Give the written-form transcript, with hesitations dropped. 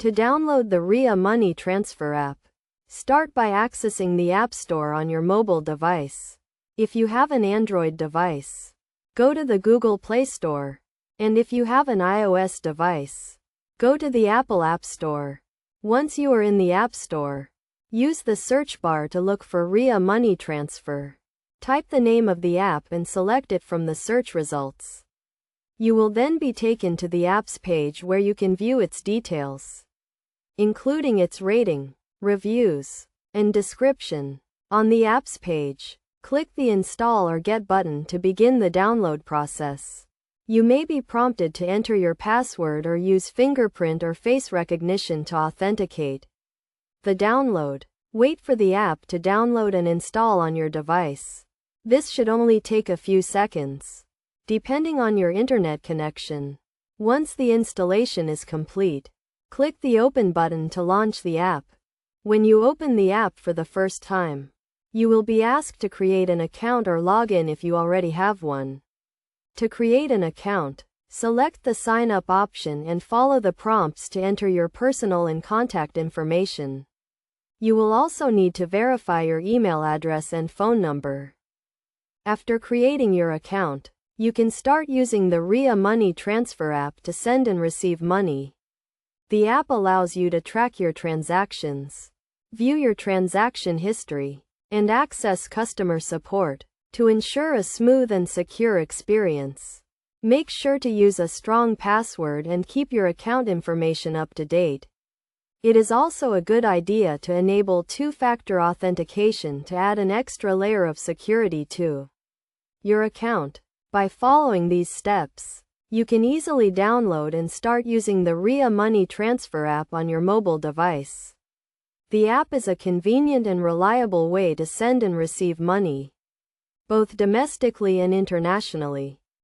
To download the Ria Money Transfer app, start by accessing the App Store on your mobile device. If you have an Android device, go to the Google Play Store, and if you have an iOS device, go to the Apple App Store. Once you are in the App Store, use the search bar to look for Ria Money Transfer. Type the name of the app and select it from the search results. You will then be taken to the app's page where you can view its details, including its rating, reviews, and description. On the app's page, click the Install or Get button to begin the download process. You may be prompted to enter your password or use fingerprint or face recognition to authenticate the download. Wait for the app to download and install on your device. This should only take a few seconds, depending on your internet connection. Once the installation is complete, click the Open button to launch the app. When you open the app for the first time, you will be asked to create an account or log in if you already have one. To create an account, select the Sign Up option and follow the prompts to enter your personal and contact information. You will also need to verify your email address and phone number. After creating your account, you can start using the Ria Money Transfer app to send and receive money. The app allows you to track your transactions, view your transaction history, and access customer support to ensure a smooth and secure experience. Make sure to use a strong password and keep your account information up to date. It is also a good idea to enable two-factor authentication to add an extra layer of security to your account. By following these steps, you can easily download and start using the Ria Money Transfer app on your mobile device. The app is a convenient and reliable way to send and receive money, both domestically and internationally.